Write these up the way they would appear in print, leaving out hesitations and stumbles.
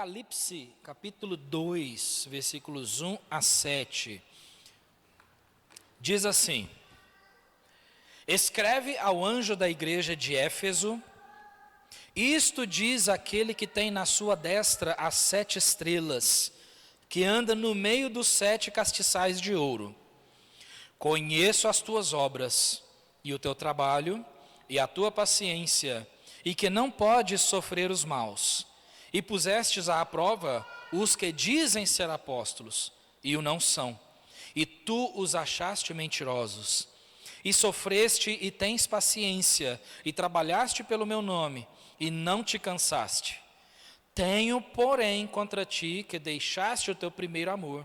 Apocalipse, capítulo 2, versículos 1 a 7. Diz assim: Escreve ao anjo da igreja de Éfeso: Isto diz aquele que tem na sua destra as 7 estrelas, que anda no meio dos 7 castiçais de ouro. Conheço as tuas obras, e o teu trabalho, e a tua paciência, e que não podes sofrer os maus. E pusestes à prova os que dizem ser apóstolos, e o não são. E tu os achaste mentirosos. E sofreste e tens paciência, e trabalhaste pelo meu nome, e não te cansaste. Tenho, porém, contra ti que deixaste o teu primeiro amor.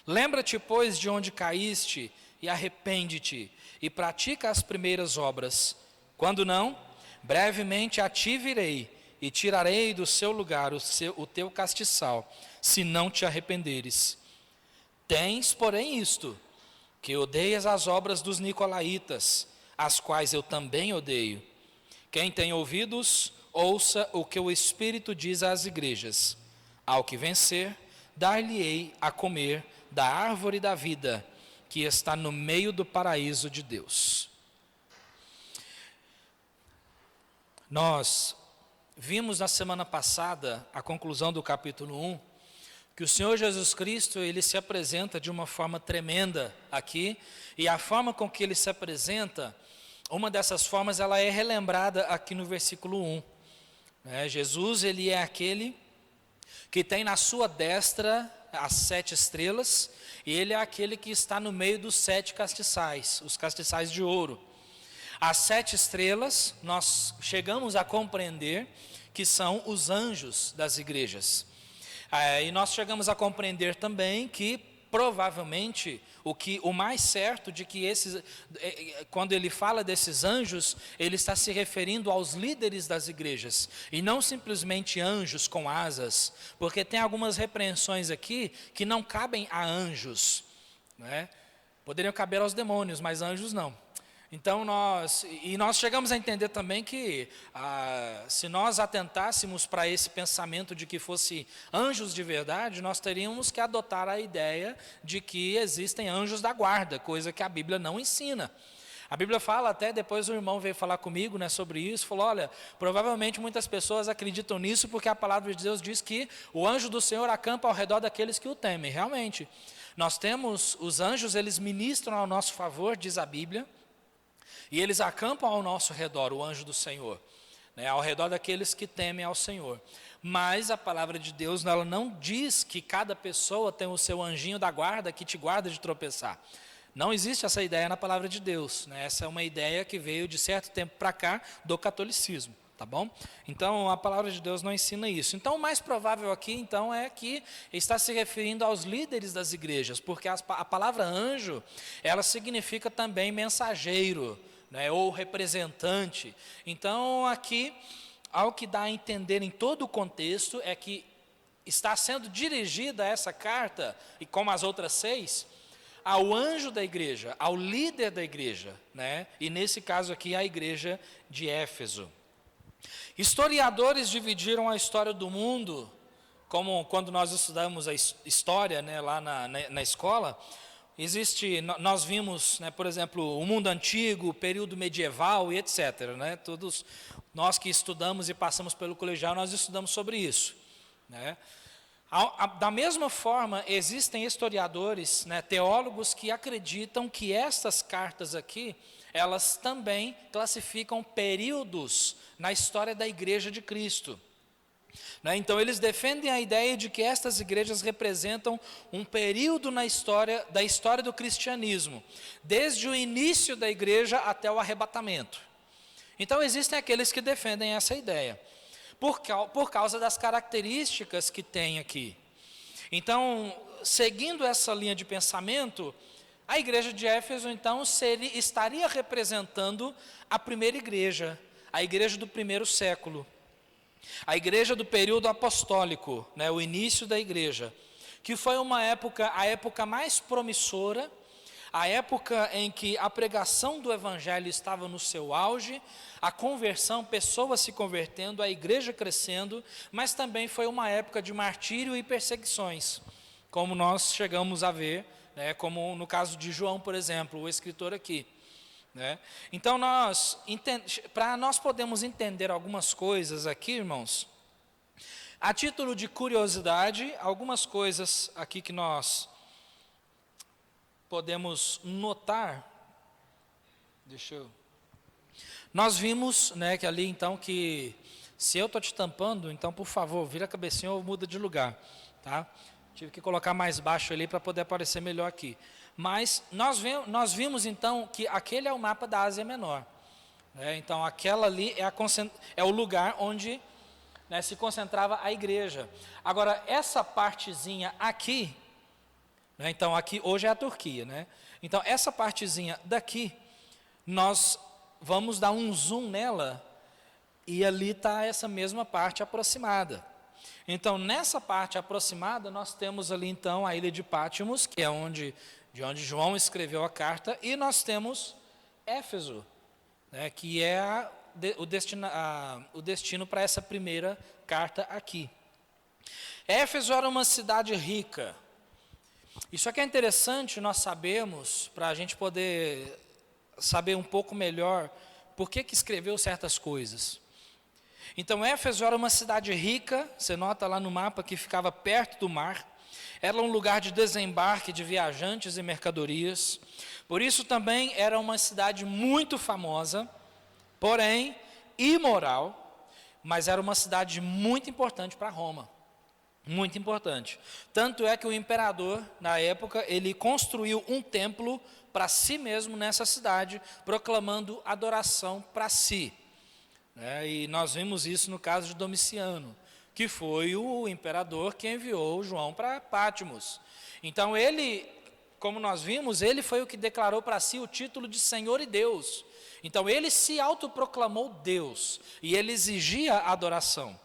Lembra-te, pois, de onde caíste, e arrepende-te, e pratica as primeiras obras. Quando não, brevemente a ti virei, e tirarei do seu lugar o teu castiçal, se não te arrependeres. Tens, porém, isto, que odeias as obras dos nicolaítas, as quais eu também odeio. Quem tem ouvidos, ouça o que o Espírito diz às igrejas. Ao que vencer, dar-lhe-ei a comer da árvore da vida, que está no meio do paraíso de Deus. Nós vimos na semana passada, a conclusão do capítulo 1, que o Senhor Jesus Cristo, ele se apresenta de uma forma tremenda aqui, e a forma com que ele se apresenta, uma dessas formas, ela é relembrada aqui no versículo 1. Jesus, ele é aquele que tem na sua destra as 7 estrelas, e ele é aquele que está no meio dos 7 castiçais, os castiçais de ouro. As 7 estrelas, nós chegamos a compreender que são os anjos das igrejas. E nós chegamos a compreender também que, provavelmente, o mais certo de que quando ele fala desses anjos, ele está se referindo aos líderes das igrejas, e não simplesmente anjos com asas, porque tem algumas repreensões aqui que não cabem a anjos, né? Poderiam caber aos demônios, mas anjos não. Então nós chegamos a entender também que se nós atentássemos para esse pensamento de que fosse anjos de verdade, nós teríamos que adotar a ideia de que existem anjos da guarda, coisa que a Bíblia não ensina. A Bíblia fala, até depois o irmão veio falar comigo, sobre isso, falou: olha, provavelmente muitas pessoas acreditam nisso porque a palavra de Deus diz que o anjo do Senhor acampa ao redor daqueles que o temem. Realmente, nós temos os anjos, eles ministram ao nosso favor, diz a Bíblia, e eles acampam ao nosso redor, o anjo do Senhor, ao redor daqueles que temem ao Senhor. Mas a palavra de Deus, ela não diz que cada pessoa tem o seu anjinho da guarda que te guarda de tropeçar. Não existe essa ideia na palavra de Deus. Essa é uma ideia que veio de certo tempo para cá do catolicismo. Tá bom? Então a palavra de Deus não ensina isso. Então o mais provável aqui então é que está se referindo aos líderes das igrejas, porque a palavra anjo, ela significa também mensageiro, ou representante. Então aqui, ao que dá a entender em todo o contexto, é que está sendo dirigida essa carta, e como as outras 6, ao anjo da igreja, ao líder da igreja, e nesse caso aqui a igreja de Éfeso. Historiadores dividiram a história do mundo, como quando nós estudamos a história lá na escola. Nós vimos, por exemplo, o mundo antigo, o período medieval e etc. Todos nós que estudamos e passamos pelo colegial, nós estudamos sobre isso. Da mesma forma, existem historiadores, teólogos que acreditam que estas cartas aqui, elas também classificam períodos na história da igreja de Cristo. Então eles defendem a ideia de que estas igrejas representam um período da história do cristianismo, desde o início da igreja até o arrebatamento. Então existem aqueles que defendem essa ideia, por causa das características que tem aqui. Então, seguindo essa linha de pensamento, a igreja de Éfeso então estaria representando a primeira igreja, a igreja do primeiro século. A igreja do período apostólico, o início da igreja, que foi a época mais promissora, a época em que a pregação do evangelho estava no seu auge, a conversão, pessoas se convertendo, a igreja crescendo, mas também foi uma época de martírio e perseguições, como nós chegamos a ver, né, como no caso de João, por exemplo, o escritor aqui. Né? Então, para nós podermos entender algumas coisas aqui, irmãos, a título de curiosidade, algumas coisas aqui que nós podemos notar. Nós vimos, né, que ali então que se eu estou te tampando, então por favor, vira a cabecinha ou muda de lugar, tá? Tive que colocar mais baixo ali para poder aparecer melhor aqui. Mas nós vimos então que aquele é o mapa da Ásia Menor. Né? Então aquela ali é o lugar onde, né, se concentrava a igreja. Agora essa partezinha aqui, né, então aqui hoje é a Turquia, né? Então essa partezinha daqui, nós vamos dar um zoom nela e ali está essa mesma parte aproximada. Então nessa parte aproximada nós temos ali então a ilha de Pátimos, que é de onde João escreveu a carta, e nós temos Éfeso, né, que é o destino para essa primeira carta aqui. Éfeso era uma cidade rica. Isso aqui é interessante nós sabemos, para a gente poder saber um pouco melhor por que escreveu certas coisas. Então Éfeso era uma cidade rica, você nota lá no mapa que ficava perto do mar. Era um lugar de desembarque de viajantes e mercadorias. Por isso também era uma cidade muito famosa, porém imoral, mas era uma cidade muito importante para Roma. Muito importante. Tanto é que o imperador, na época, ele construiu um templo para si mesmo nessa cidade, proclamando adoração para si. E nós vimos isso no caso de Domiciano, que foi o imperador que enviou João para Pátimos. Então ele, como nós vimos, ele foi o que declarou para si o título de Senhor e Deus. Então ele se autoproclamou Deus e ele exigia adoração.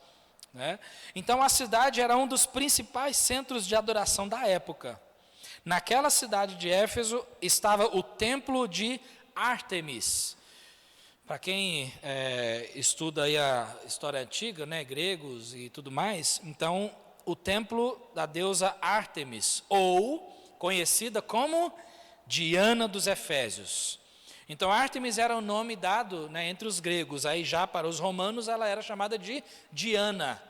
Né? Então a cidade era um dos principais centros de adoração da época. Naquela cidade de Éfeso estava o templo de Ártemis. Para quem estuda aí a história antiga, né, gregos e tudo mais, então o templo da deusa Ártemis, ou conhecida como Diana dos Efésios. Então Ártemis era o nome dado, né, entre os gregos, aí já para os romanos ela era chamada de Diana.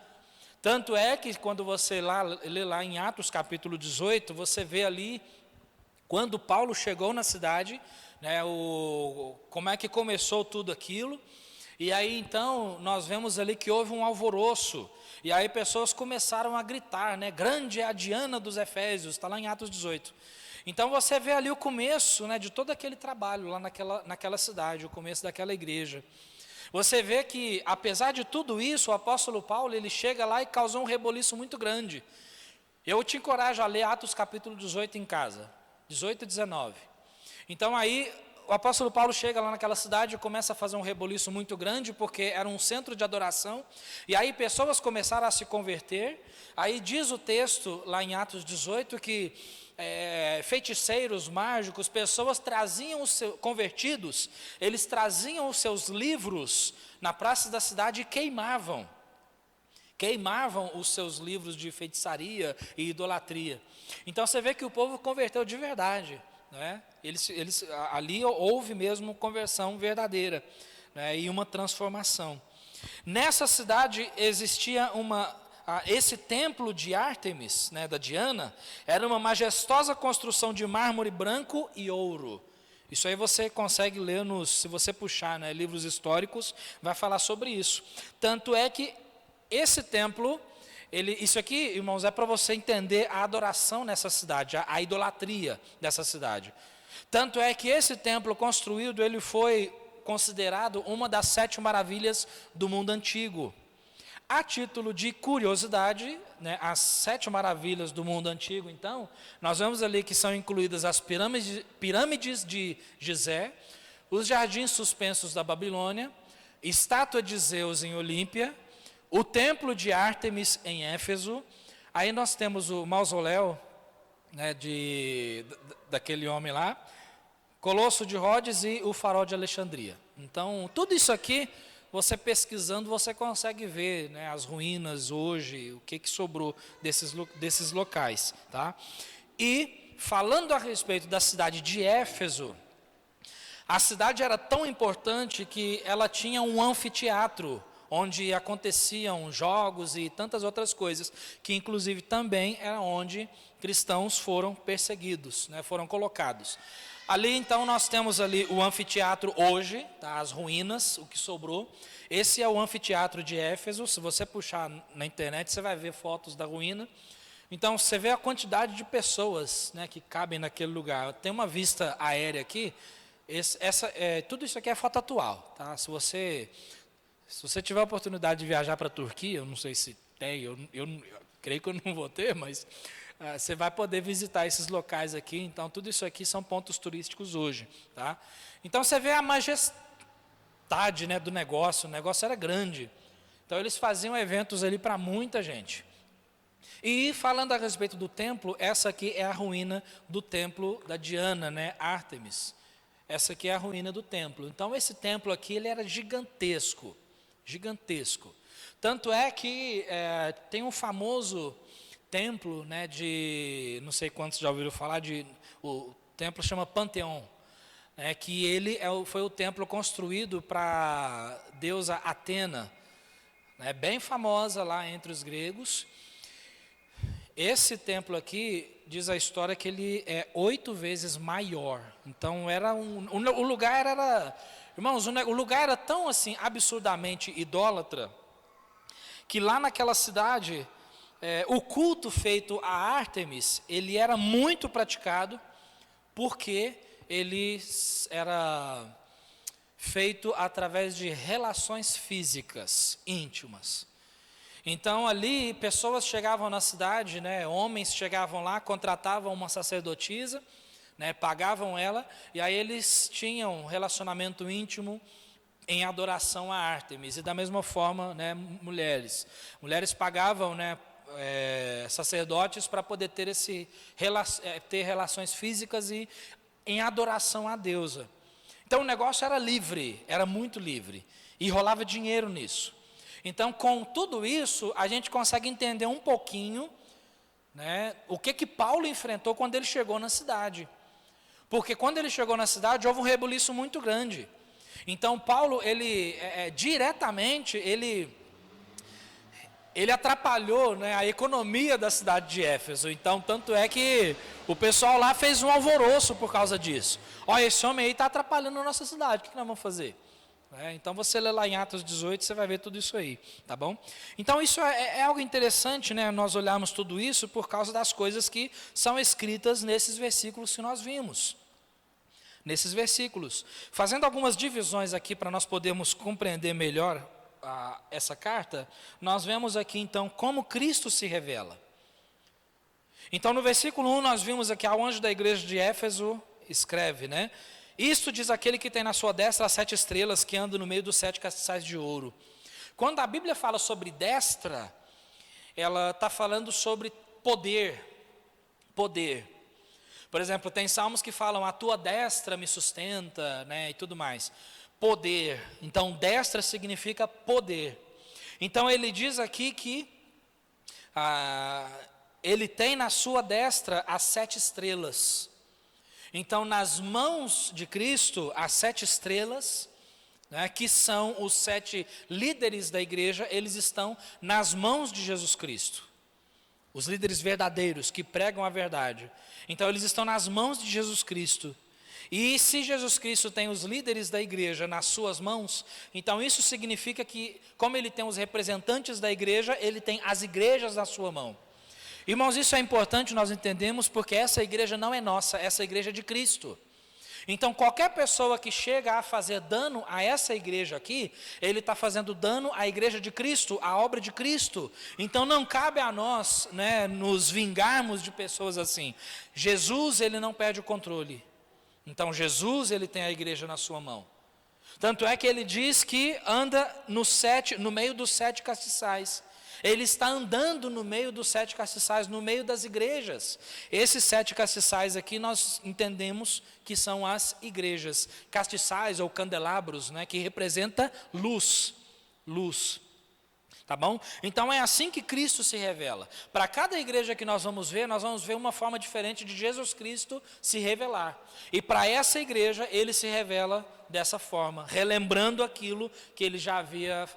Tanto é que quando você lê lá em Atos capítulo 18, você vê ali, quando Paulo chegou na cidade, né, como é que começou tudo aquilo, e aí então nós vemos ali que houve um alvoroço, e aí pessoas começaram a gritar, né, grande é a Diana dos Efésios, está lá em Atos 18. Então você vê ali o começo, né, de todo aquele trabalho lá naquela cidade, o começo daquela igreja. Você vê que, apesar de tudo isso, o apóstolo Paulo, ele chega lá e causou um reboliço muito grande. Eu te encorajo a ler Atos capítulo 18 em casa, 18 e 19. Então aí, o apóstolo Paulo chega lá naquela cidade e começa a fazer um reboliço muito grande, porque era um centro de adoração, e aí pessoas começaram a se converter. Aí diz o texto, lá em Atos 18, que feiticeiros, mágicos, pessoas traziam convertidos, eles traziam os seus livros na praça da cidade e queimavam os seus livros de feitiçaria e idolatria. Então você vê que o povo converteu de verdade, né? Ali houve mesmo conversão verdadeira, né? E uma transformação. Nessa cidade existia esse templo de Ártemis, né, da Diana, era uma majestosa construção de mármore branco e ouro. Isso aí você consegue ler, se você puxar, né, livros históricos, vai falar sobre isso. Tanto é que esse templo, isso aqui, irmãos, é para você entender a adoração nessa cidade, a idolatria dessa cidade. Tanto é que esse templo construído, ele foi considerado uma das 7 maravilhas do mundo antigo. A título de curiosidade, né, as 7 maravilhas do mundo antigo, então, nós vemos ali que são incluídas as pirâmides de Gizé, os jardins suspensos da Babilônia, estátua de Zeus em Olímpia, o templo de Ártemis em Éfeso, aí nós temos o mausoléu, né, daquele homem lá, Colosso de Rhodes e o Farol de Alexandria. Então, tudo isso aqui, você pesquisando, você consegue ver, né, as ruínas hoje, o que sobrou desses locais. Tá? E, falando a respeito da cidade de Éfeso, a cidade era tão importante que ela tinha um anfiteatro, onde aconteciam jogos e tantas outras coisas, que inclusive também era onde cristãos foram perseguidos, né, foram colocados. Ali então nós temos ali o anfiteatro hoje, tá, as ruínas, o que sobrou. Esse é o anfiteatro de Éfeso. Se você puxar na internet, você vai ver fotos da ruína. Então você vê a quantidade de pessoas, né, que cabem naquele lugar. Tem uma vista aérea aqui. Tudo isso aqui é foto atual. Tá? Se você tiver a oportunidade de viajar para a Turquia, eu não sei se tem, eu creio que eu não vou ter, mas você vai poder visitar esses locais aqui. Então, tudo isso aqui são pontos turísticos hoje. Tá? Então, você vê a majestade, né, do negócio. O negócio era grande. Então, eles faziam eventos ali para muita gente. E, falando a respeito do templo, essa aqui é a ruína do templo da Diana, né, Ártemis. Essa aqui é a ruína do templo. Então, esse templo aqui ele era gigantesco. Gigantesco. Tanto é que tem um famoso templo, né, de, não sei quantos já ouviram falar, o templo chama Panteão, né, que ele foi o templo construído para a deusa Atena, né, bem famosa lá entre os gregos. Esse templo aqui, diz a história que ele é 8 vezes maior. Então, o lugar era... Irmãos, o lugar era tão assim, absurdamente idólatra, que lá naquela cidade, o culto feito a Ártemis, ele era muito praticado, porque ele era feito através de relações físicas íntimas. Então, ali, pessoas chegavam na cidade, né, homens chegavam lá, contratavam uma sacerdotisa, né, pagavam ela, e aí eles tinham um relacionamento íntimo em adoração a Ártemis. E da mesma forma, né, mulheres pagavam, né, sacerdotes para poder ter relações físicas e em adoração à deusa. Então, o negócio era livre, era muito livre, e rolava dinheiro nisso. Então, com tudo isso, a gente consegue entender um pouquinho, né, o que Paulo enfrentou quando ele chegou na cidade. Porque quando ele chegou na cidade, houve um rebuliço muito grande. Então, Paulo, diretamente, ele atrapalhou, né, a economia da cidade de Éfeso. Então, tanto é que o pessoal lá fez um alvoroço por causa disso. Olha, esse homem aí está atrapalhando a nossa cidade, o que nós vamos fazer? Então, você lê lá em Atos 18, você vai ver tudo isso aí, tá bom? Então, isso é algo interessante, né, nós olharmos tudo isso por causa das coisas que são escritas nesses versículos que nós vimos. Nesses versículos. Fazendo algumas divisões aqui para nós podermos compreender melhor essa carta, nós vemos aqui, então, como Cristo se revela. Então, no versículo 1, nós vimos aqui, ao anjo da igreja de Éfeso, escreve, né? Isto diz aquele que tem na sua destra as 7 estrelas, que anda no meio dos 7 castiçais de ouro. Quando a Bíblia fala sobre destra, ela está falando sobre poder. Poder. Por exemplo, tem salmos que falam, a tua destra me sustenta, né, e tudo mais. Poder. Então, destra significa poder. Então, ele diz aqui que ele tem na sua destra as 7 estrelas. Então, nas mãos de Cristo, as 7 estrelas, né, que são os 7 líderes da igreja, eles estão nas mãos de Jesus Cristo. Os líderes verdadeiros, que pregam a verdade. Então, eles estão nas mãos de Jesus Cristo. E se Jesus Cristo tem os líderes da igreja nas suas mãos, então isso significa que, como ele tem os representantes da igreja, ele tem as igrejas na sua mão. Irmãos, isso é importante nós entendemos, porque essa igreja não é nossa, essa igreja é de Cristo. Então, qualquer pessoa que chega a fazer dano a essa igreja aqui, ele está fazendo dano à igreja de Cristo, à obra de Cristo. Então, não cabe a nós, né, nos vingarmos de pessoas assim. Jesus, ele não perde o controle. Então, Jesus, ele tem a igreja na sua mão. Tanto é que ele diz que anda no meio dos 7 castiçais. Ele está andando no meio dos 7 castiçais, no meio das igrejas. Esses 7 castiçais aqui nós entendemos que são as igrejas. Castiçais ou candelabros, né, que representa luz. Luz. Tá bom? Então é assim que Cristo se revela. Para cada igreja que nós vamos ver uma forma diferente de Jesus Cristo se revelar. E para essa igreja, ele se revela dessa forma, relembrando aquilo que ele já havia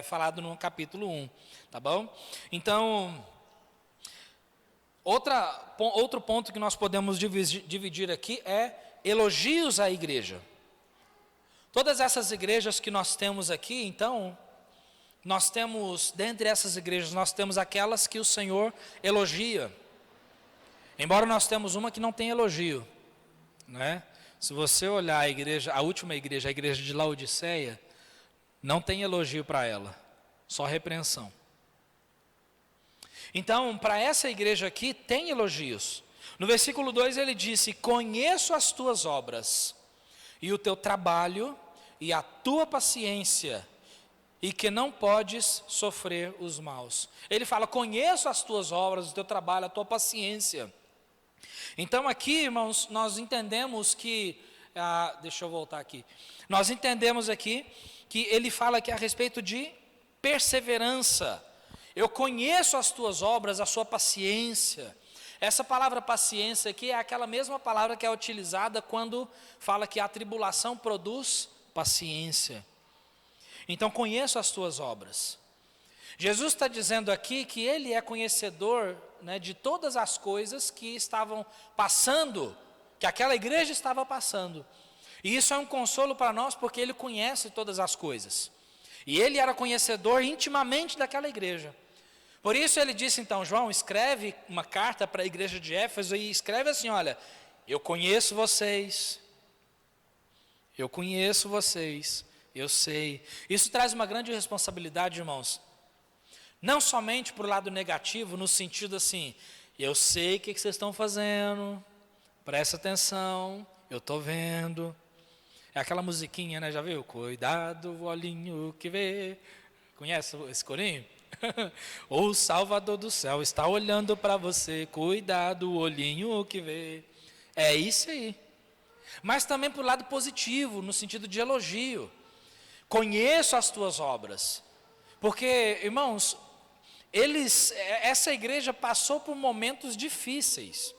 falado no capítulo 1. Tá bom? Então, outro ponto que nós podemos dividir aqui é elogios à igreja. Todas essas igrejas que nós temos aqui, então, nós temos, dentre essas igrejas, nós temos aquelas que o Senhor elogia. Embora nós temos uma que não tem elogio, né? Se você olhar a igreja, a última igreja, a igreja de Laodiceia, não tem elogio para ela, só repreensão. Então, para essa igreja aqui, tem elogios. No versículo 2 ele disse: conheço as tuas obras, e o teu trabalho, e a tua paciência, e que não podes sofrer os maus. Ele fala: conheço as tuas obras, o teu trabalho, a tua paciência. Então aqui, irmãos, nós entendemos que, deixa eu voltar aqui. Nós entendemos aqui que ele fala aqui a respeito de perseverança. Eu conheço as tuas obras, a sua paciência. Essa palavra paciência aqui é aquela mesma palavra que é utilizada quando fala que a tribulação produz paciência. Então, conheço as tuas obras. Jesus está dizendo aqui que ele é conhecedor, né, de todas as coisas que estavam passando, que aquela igreja estava passando. E isso é um consolo para nós, porque ele conhece todas as coisas. E ele era conhecedor intimamente daquela igreja. Por isso ele disse então: João, escreve uma carta para a igreja de Éfeso e escreve assim: olha, eu conheço vocês, eu sei. Isso traz uma grande responsabilidade, irmãos. Não somente para o lado negativo, no sentido assim: eu sei o que vocês estão fazendo, presta atenção, eu estou vendo. É aquela musiquinha, né? Já viu? Cuidado, o olhinho que vê. Conhece esse corinho? O Salvador do céu está olhando para você. Cuidado, o olhinho que vê. É isso aí. Mas também para o lado positivo, no sentido de elogio. Conheço as tuas obras. Porque, irmãos, essa igreja passou por momentos difíceis.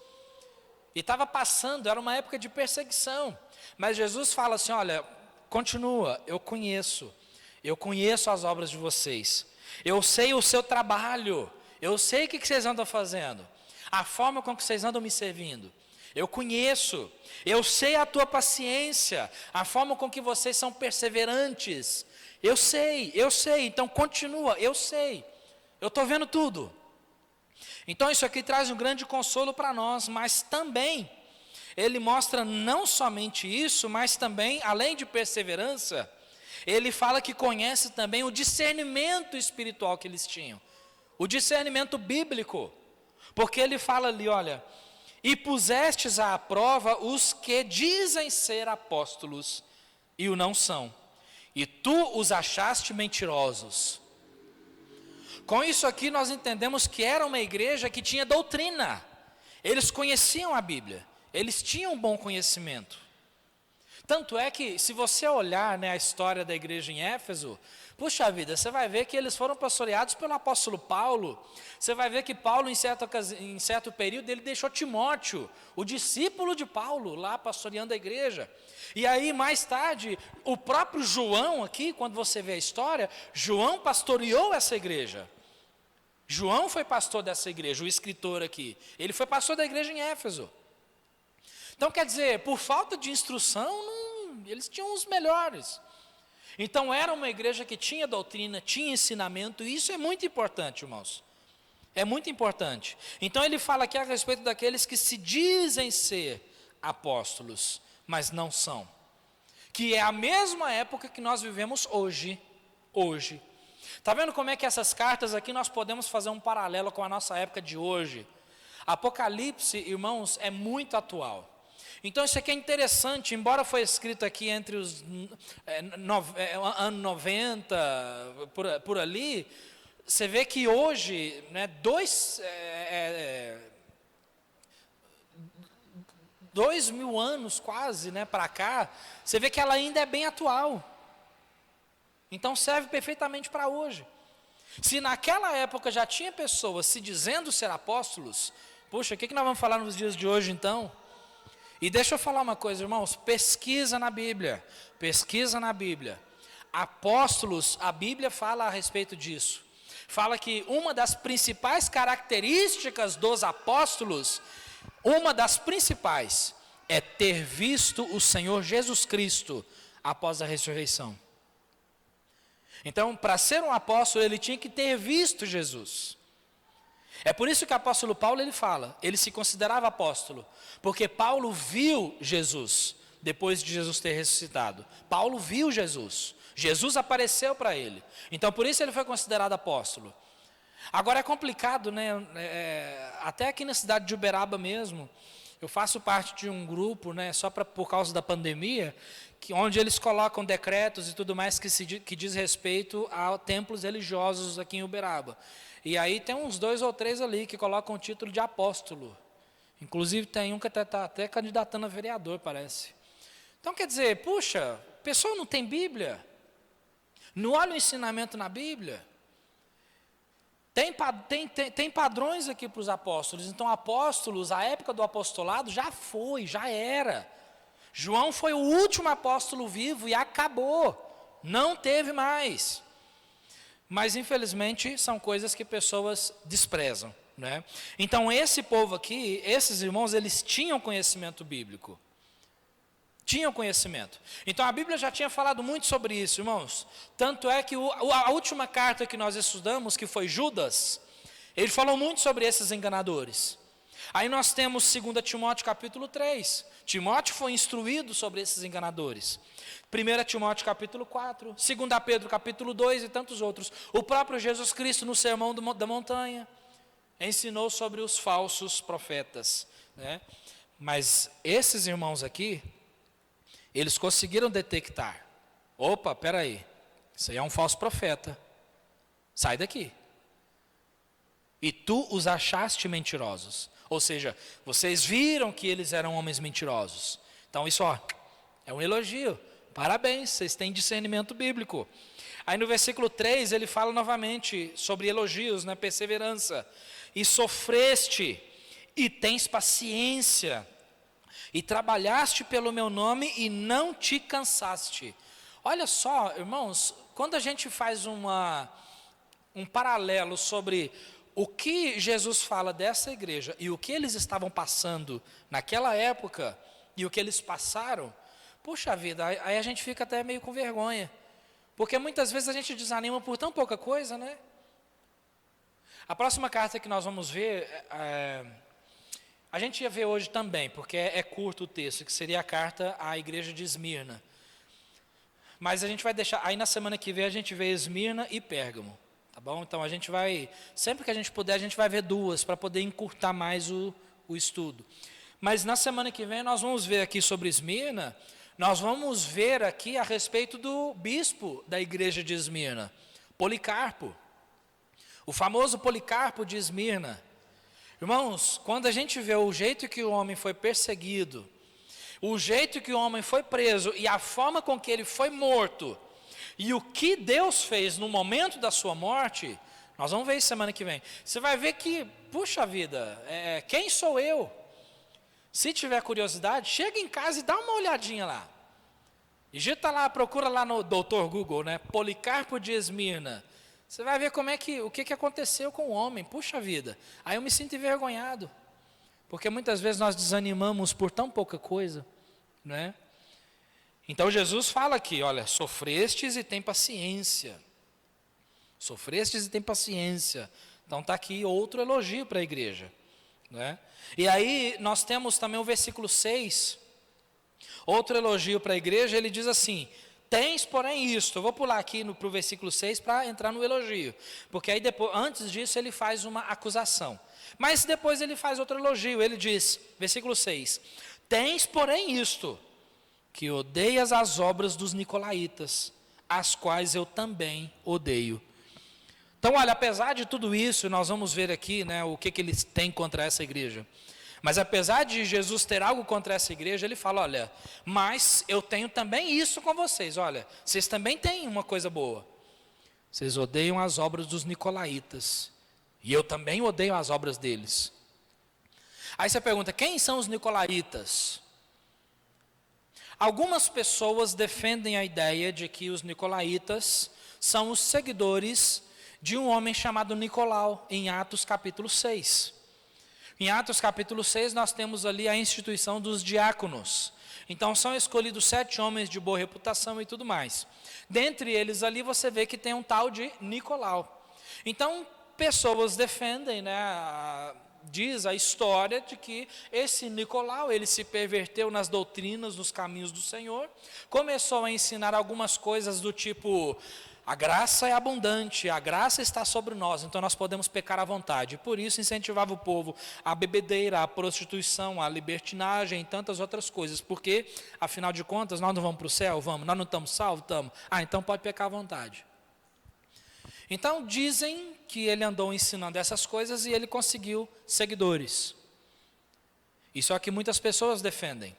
E estava passando, era uma época de perseguição. Mas Jesus fala assim: olha, continua, eu conheço as obras de vocês. Eu sei o seu trabalho, eu sei o que vocês andam fazendo, a forma com que vocês andam me servindo. Eu conheço, eu sei a tua paciência, a forma com que vocês são perseverantes. Eu sei, então continua, eu sei, eu estou vendo tudo. Então isso aqui traz um grande consolo para nós, mas também ele mostra não somente isso, mas também, além de perseverança, ele fala que conhece também o discernimento espiritual que eles tinham, o discernimento bíblico, porque ele fala ali, olha, e pusestes à prova os que dizem ser apóstolos e o não são, e tu os achaste mentirosos. Com isso aqui nós entendemos que era uma igreja que tinha doutrina, eles conheciam a Bíblia, eles tinham um bom conhecimento. Tanto é que, se você olhar, né, a história da igreja em Éfeso, puxa vida, você vai ver que eles foram pastoreados pelo apóstolo Paulo. Você vai ver que Paulo, em certo período, ele deixou Timóteo, o discípulo de Paulo, lá pastoreando a igreja. E aí, mais tarde, o próprio João aqui, quando você vê a história, João pastoreou essa igreja. João foi pastor dessa igreja, o escritor aqui. Ele foi pastor da igreja em Éfeso. Então, quer dizer, por falta de instrução, eles tinham os melhores. Então, era uma igreja que tinha doutrina, tinha ensinamento, e isso é muito importante, irmãos. É muito importante. Então, ele fala aqui a respeito daqueles que se dizem ser apóstolos, mas não são. Que é a mesma época que nós vivemos hoje. Está vendo como é que essas cartas aqui nós podemos fazer um paralelo com a nossa época de hoje? Apocalipse, irmãos, é muito atual. Então isso aqui é interessante, embora foi escrito aqui entre os anos 90, por ali, Você vê que hoje, né, 2000 anos quase, né, para cá, você vê que ela ainda é bem atual. Então serve perfeitamente para hoje. Se naquela época já tinha pessoas se dizendo ser apóstolos, puxa, o que nós vamos falar nos dias de hoje então? E deixa eu falar uma coisa, irmãos, pesquisa na Bíblia. Apóstolos, a Bíblia fala a respeito disso. Fala que uma das principais características dos apóstolos, uma das principais, é ter visto o Senhor Jesus Cristo após a ressurreição. Então, para ser um apóstolo, ele tinha que ter visto Jesus. É por isso que o apóstolo Paulo, ele fala, ele se considerava apóstolo, porque Paulo viu Jesus, depois de Jesus ter ressuscitado. Paulo viu Jesus, Jesus apareceu para ele. Então, por isso ele foi considerado apóstolo. Agora é complicado, né? Até aqui na cidade de Uberaba mesmo, eu faço parte de um grupo, né, só por causa da pandemia, onde eles colocam decretos e tudo mais que diz respeito a templos religiosos aqui em Uberaba. E aí tem uns 2 ou 3 ali que colocam o título de apóstolo. Inclusive tem um que está até candidatando a vereador, parece. Então quer dizer, puxa, a pessoa não tem Bíblia? Não olha o ensinamento na Bíblia? Tem padrões aqui para os apóstolos. Então apóstolos, a época do apostolado já foi, já era. João foi o último apóstolo vivo e acabou. Não teve mais. Mas infelizmente são coisas que pessoas desprezam, né? Então esse povo aqui, esses irmãos, eles tinham conhecimento bíblico. Tinham conhecimento. Então a Bíblia já tinha falado muito sobre isso, irmãos. Tanto é que a última carta que nós estudamos, que foi Judas, ele falou muito sobre esses enganadores. Aí nós temos 2 Timóteo capítulo 3. Timóteo foi instruído sobre esses enganadores. 1 Timóteo capítulo 4, 2 Pedro capítulo 2 e tantos outros. O próprio Jesus Cristo no Sermão da Montanha ensinou sobre os falsos profetas, né? Mas esses irmãos aqui, eles conseguiram detectar. Opa, peraí, isso aí é um falso profeta. Sai daqui. E tu os achaste mentirosos. Ou seja, vocês viram que eles eram homens mentirosos. Então isso, é um elogio. Parabéns, vocês têm discernimento bíblico. Aí no versículo 3 ele fala novamente sobre elogios, né, perseverança. E sofreste, e tens paciência, e trabalhaste pelo meu nome e não te cansaste. Olha só, irmãos, quando a gente faz um paralelo sobre o que Jesus fala dessa igreja e o que eles estavam passando naquela época e o que eles passaram, puxa vida, aí a gente fica até meio com vergonha, porque muitas vezes a gente desanima por tão pouca coisa, né? A próxima carta que nós vamos ver, a gente ia ver hoje também, porque é curto o texto, que seria a carta à igreja de Esmirna. Mas a gente vai deixar, aí na semana que vem a gente vê Esmirna e Pérgamo. Tá bom? Então a gente vai, sempre que a gente puder, a gente vai ver 2, para poder encurtar mais o estudo. Mas na semana que vem nós vamos ver aqui sobre Esmirna, nós vamos ver aqui a respeito do bispo da igreja de Esmirna, Policarpo. O famoso Policarpo de Esmirna. Irmãos, quando a gente vê o jeito que o homem foi perseguido, o jeito que o homem foi preso e a forma com que ele foi morto, e o que Deus fez no momento da sua morte, nós vamos ver isso semana que vem. Você vai ver que, puxa vida, quem sou eu? Se tiver curiosidade, chega em casa e dá uma olhadinha lá. Digita lá, procura lá no Dr. Google, né? Policarpo de Esmirna. Você vai ver o que aconteceu com o homem, puxa vida. Aí eu me sinto envergonhado, porque muitas vezes nós desanimamos por tão pouca coisa, né? Então Jesus fala aqui, olha, sofrestes e tem paciência. Sofrestes e tem paciência. Então está aqui outro elogio para a igreja, né? E aí nós temos também o versículo 6, outro elogio para a igreja, ele diz assim: tens, porém, isto. Eu vou pular aqui para o versículo 6 para entrar no elogio, porque aí depois, antes disso ele faz uma acusação. Mas depois ele faz outro elogio, ele diz, versículo 6, tens, porém, isto, que odeias as obras dos nicolaítas, as quais eu também odeio. Então, olha, apesar de tudo isso, nós vamos ver aqui, né, o que eles têm contra essa igreja. Mas apesar de Jesus ter algo contra essa igreja, ele fala, olha, mas eu tenho também isso com vocês, olha, vocês também têm uma coisa boa. Vocês odeiam as obras dos nicolaítas, e eu também odeio as obras deles. Aí você pergunta, quem são os nicolaítas? Algumas pessoas defendem a ideia de que os nicolaítas são os seguidores de um homem chamado Nicolau, em Atos capítulo 6. Em Atos capítulo 6, nós temos ali a instituição dos diáconos. Então, são escolhidos 7 homens de boa reputação e tudo mais. Dentre eles ali, você vê que tem um tal de Nicolau. Então, pessoas defendem, né, diz a história de que esse Nicolau, ele se perverteu nas doutrinas, nos caminhos do Senhor, começou a ensinar algumas coisas do tipo, a graça é abundante, a graça está sobre nós, então nós podemos pecar à vontade. Por isso incentivava o povo à bebedeira, à prostituição, à libertinagem e tantas outras coisas, porque, afinal de contas, nós não vamos para o céu? Vamos. Nós não estamos salvos? Estamos. Então pode pecar à vontade. Então dizem que ele andou ensinando essas coisas e ele conseguiu seguidores. Isso é o que muitas pessoas defendem.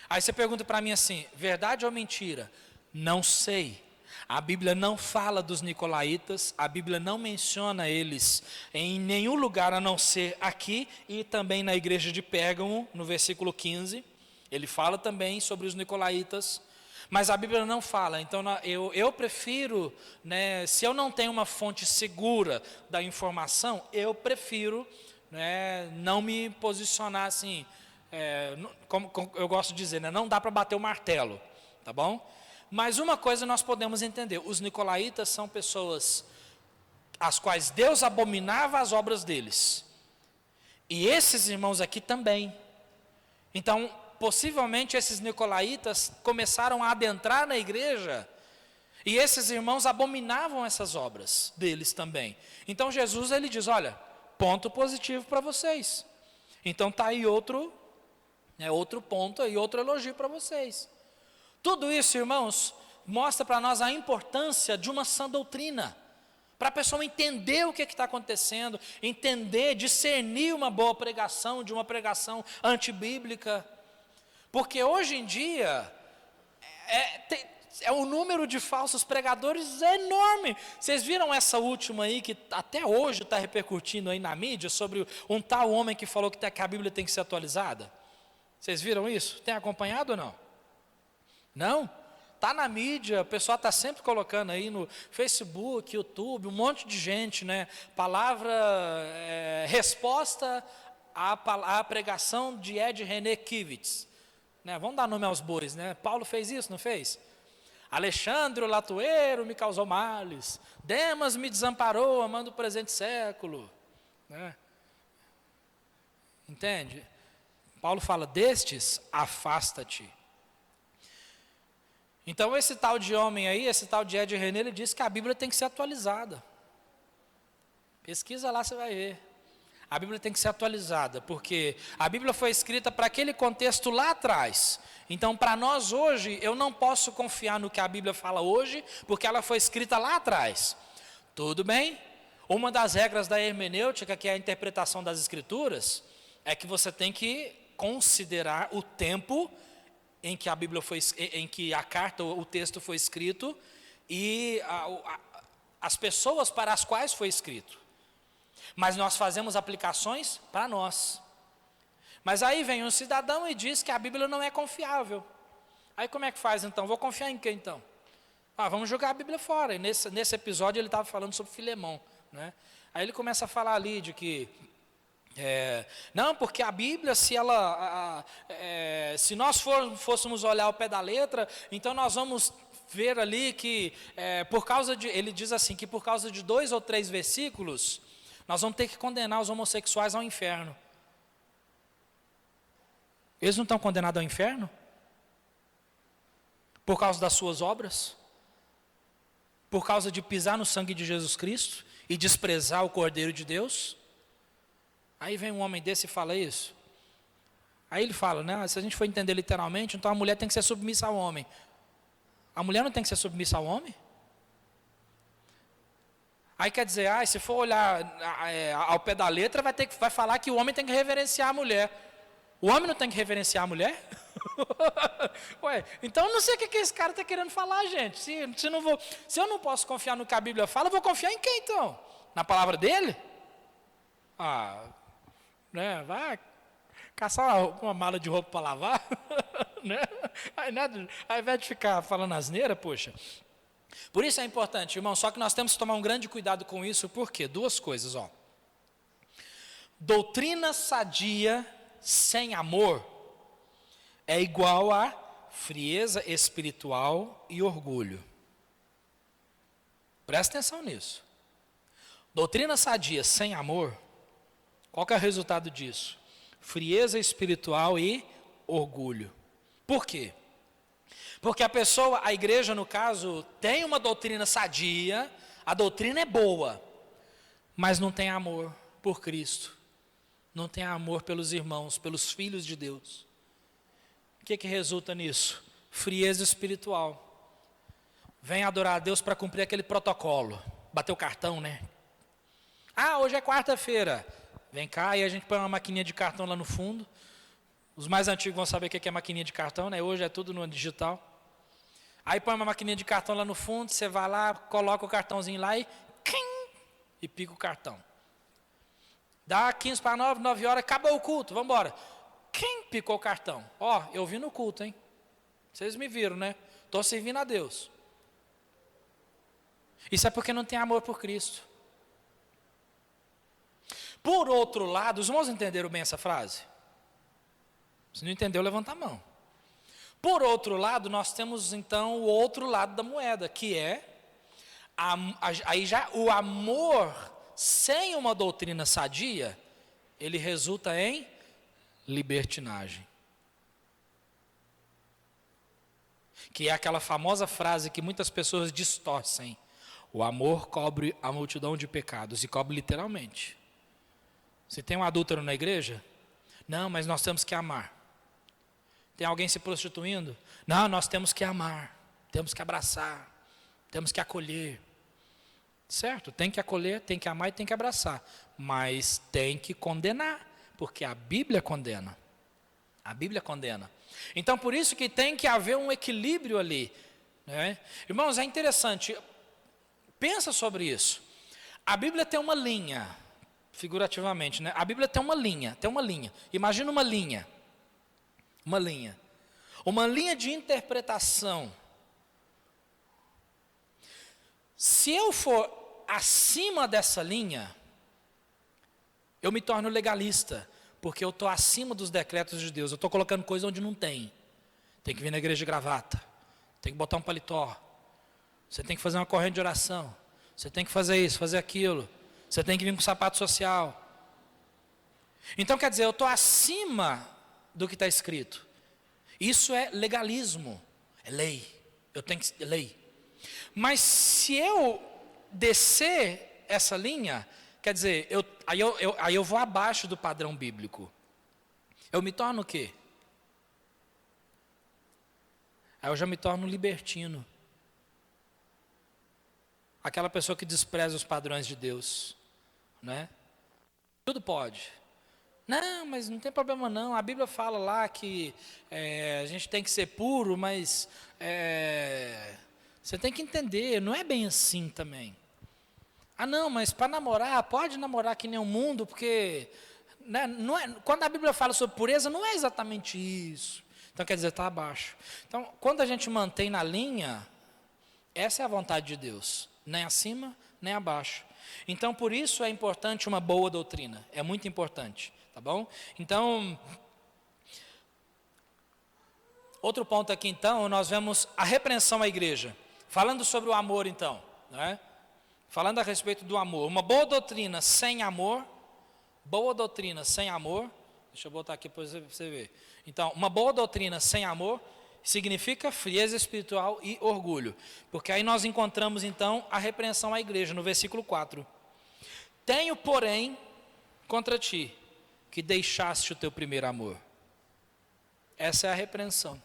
Aí você pergunta para mim assim, verdade ou mentira? Não sei. A Bíblia não fala dos nicolaítas, a Bíblia não menciona eles em nenhum lugar a não ser aqui e também na igreja de Pérgamo, no versículo 15. Ele fala também sobre os nicolaítas. Mas a Bíblia não fala, então eu prefiro, né, se eu não tenho uma fonte segura da informação, eu prefiro, né, não me posicionar assim, como eu gosto de dizer, né, não dá para bater o martelo, tá bom? Mas uma coisa nós podemos entender, os nicolaítas são pessoas as quais Deus abominava as obras deles, e esses irmãos aqui também. Então, possivelmente esses nicolaítas começaram a adentrar na igreja e esses irmãos abominavam essas obras deles também. Então Jesus, ele diz, olha, ponto positivo para vocês. Então está aí outro ponto e outro elogio para vocês. Tudo isso, irmãos, mostra para nós a importância de uma sã doutrina. Para a pessoa entender o que está acontecendo, entender, discernir uma boa pregação de uma pregação antibíblica. Porque hoje em dia, o número de falsos pregadores é enorme. Vocês viram essa última aí, que até hoje está repercutindo aí na mídia, sobre um tal homem que falou que a Bíblia tem que ser atualizada? Vocês viram isso? Tem acompanhado ou não? Não? Está na mídia, o pessoal está sempre colocando aí no Facebook, YouTube, um monte de gente, né? Resposta à pregação de Ed René Kivitz. Né, vamos dar nome aos bois, né? Paulo fez isso, não fez? Alexandre o Latueiro me causou males, Demas me desamparou, amando o presente século, né? Entende? Paulo fala, destes, afasta-te. Então esse tal de homem aí, esse tal de Ed René, ele diz que a Bíblia tem que ser atualizada. Pesquisa lá, você vai ver. A Bíblia tem que ser atualizada, porque a Bíblia foi escrita para aquele contexto lá atrás. Então, para nós hoje, eu não posso confiar no que a Bíblia fala hoje, porque ela foi escrita lá atrás. Tudo bem? Uma das regras da hermenêutica, que é a interpretação das Escrituras, é que você tem que considerar o tempo em que a Bíblia em que a carta, o texto foi escrito, e as pessoas para as quais foi escrito. Mas nós fazemos aplicações para nós. Mas aí vem um cidadão e diz que a Bíblia não é confiável. Aí como é que faz então? Vou confiar em quem então? Vamos jogar a Bíblia fora. E nesse episódio ele estava falando sobre Filemão, né? Aí ele começa a falar ali de que não, porque a Bíblia, se nós fôssemos olhar ao pé da letra, então nós vamos ver ali que ele diz assim, que por causa de 2 ou 3 versículos, nós vamos ter que condenar os homossexuais ao inferno. Eles não estão condenados ao inferno? Por causa das suas obras? Por causa de pisar no sangue de Jesus Cristo e desprezar o Cordeiro de Deus? Aí vem um homem desse e fala isso. Aí ele fala, né, se a gente for entender literalmente, então a mulher tem que ser submissa ao homem. A mulher não tem que ser submissa ao homem? Aí quer dizer, se for olhar ao pé da letra, vai falar que o homem tem que reverenciar a mulher. O homem não tem que reverenciar a mulher? Ué, então eu não sei o que esse cara está querendo falar, gente. Se eu não posso confiar no que a Bíblia fala, eu vou confiar em quem então? Na palavra dele? Vai caçar uma mala de roupa para lavar, né? Ao invés de ficar falando asneira, poxa. Por isso é importante, irmão, só que nós temos que tomar um grande cuidado com isso, por quê? Duas coisas, Doutrina sadia sem amor é igual a frieza espiritual e orgulho. Presta atenção nisso. Doutrina sadia sem amor, qual que é o resultado disso? Frieza espiritual e orgulho. Por quê? Porque a igreja no caso, tem uma doutrina sadia, a doutrina é boa, mas não tem amor por Cristo, não tem amor pelos irmãos, pelos filhos de Deus. O que resulta nisso? Frieza espiritual. Vem adorar a Deus para cumprir aquele protocolo, bater o cartão, né? Hoje é quarta-feira, vem cá e a gente põe uma maquininha de cartão lá no fundo. Os mais antigos vão saber o que é maquininha de cartão, né? Hoje é tudo no digital. Aí põe uma maquininha de cartão lá no fundo, você vai lá, coloca o cartãozinho lá e pica o cartão. Dá 15 para 9, 9 horas, acabou o culto, vamos embora. Quem picou o cartão? Eu vi no culto, hein? Vocês me viram, né? Estou servindo a Deus. Isso é porque não tem amor por Cristo. Por outro lado, os irmãos entenderam bem essa frase? Se não entendeu, levanta a mão. Por outro lado, nós temos então o outro lado da moeda, que é aí já o amor sem uma doutrina sadia, ele resulta em libertinagem. Que é aquela famosa frase que muitas pessoas distorcem: o amor cobre a multidão de pecados, e cobre literalmente. Se tem um adúltero na igreja, não, mas nós temos que amar. Tem alguém se prostituindo? Não, nós temos que amar, temos que abraçar, temos que acolher. Certo? Tem que acolher, tem que amar e tem que abraçar. Mas tem que condenar, porque a Bíblia condena. A Bíblia condena. Então, por isso que tem que haver um equilíbrio ali, né? Irmãos, é interessante, pensa sobre isso. A Bíblia tem uma linha, figurativamente, né? A Bíblia tem uma linha. Imagina uma linha. Uma linha de interpretação. Se eu for acima dessa linha, eu me torno legalista, porque eu estou acima dos decretos de Deus. Eu estou colocando coisa onde não tem. Tem que vir na igreja de gravata, tem que botar um paletó, você tem que fazer uma corrente de oração, você tem que fazer isso, fazer aquilo, você tem que vir com sapato social. Então quer dizer, eu estou acima do que está escrito. Isso é legalismo, é lei. Eu tenho que lei. Mas se eu descer essa linha, quer dizer, aí eu vou abaixo do padrão bíblico. Eu me torno o quê? Aí eu já me torno libertino. Aquela pessoa que despreza os padrões de Deus, né? Tudo pode. Não, mas não tem problema não. A Bíblia fala lá que a gente tem que ser puro, mas você tem que entender, não é bem assim também. Não, mas para namorar, pode namorar que nem o mundo, porque né, não é, quando a Bíblia fala sobre pureza, não é exatamente isso. Então quer dizer, está abaixo. Então, quando a gente mantém na linha, essa é a vontade de Deus. Nem acima, nem abaixo. Então, por isso é importante uma boa doutrina. É muito importante, tá bom? Então, outro ponto aqui então, nós vemos a repreensão à igreja. Falando sobre o amor então, né? Falando a respeito do amor. Uma boa doutrina sem amor, deixa eu botar aqui para você ver. Então, uma boa doutrina sem amor significa frieza espiritual e orgulho. Porque aí nós encontramos então a repreensão à igreja, no versículo 4. Tenho, porém, contra ti, que deixaste o teu primeiro amor. Essa é a repreensão.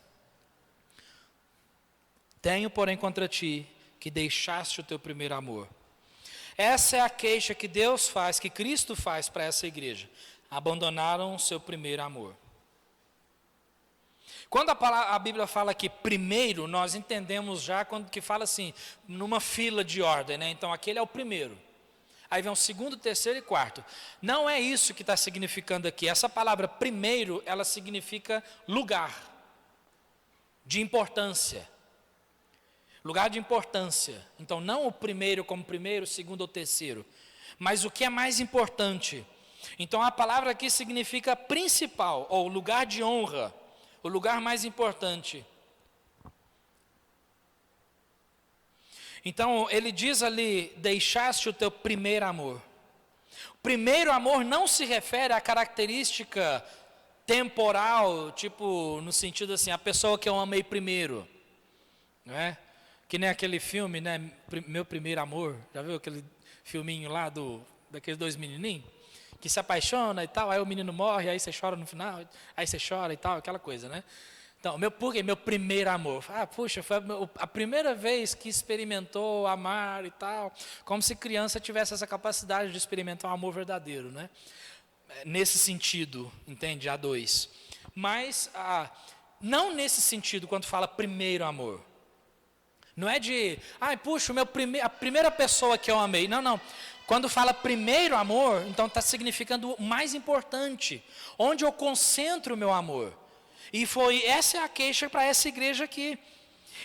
Tenho, porém, contra ti, que deixaste o teu primeiro amor. Essa é a queixa que Deus faz, que Cristo faz para essa igreja. Abandonaram o seu primeiro amor. Quando a Bíblia fala que primeiro, nós entendemos já quando que fala assim, numa fila de ordem, né? Então aquele é o primeiro. Aí vem o segundo, terceiro e quarto. Não é isso que está significando aqui. Essa palavra primeiro, ela significa lugar de importância. Lugar de importância. Então não o primeiro como primeiro, o segundo ou terceiro. Mas o que é mais importante. Então a palavra aqui significa principal, ou lugar de honra. O lugar mais importante. Então, ele diz ali, deixaste o teu primeiro amor. O primeiro amor não se refere à característica temporal, tipo, no sentido assim, a pessoa que eu amei primeiro. Não é? Que nem aquele filme, né, Meu Primeiro Amor. Já viu aquele filminho lá daqueles dois menininhos? Que se apaixona e tal, aí o menino morre, aí você chora no final, aí você chora e tal, aquela coisa, né? Então, por quê? Meu primeiro amor. Puxa, foi a primeira vez que experimentou amar e tal, como se criança tivesse essa capacidade de experimentar um amor verdadeiro, né? Nesse sentido, entende? A dois. Mas, não nesse sentido, quando fala primeiro amor. Não é de, puxa, a primeira pessoa que eu amei. Não, não. Quando fala primeiro amor, então está significando o mais importante. Onde eu concentro o meu amor. E essa é a queixa para essa igreja aqui.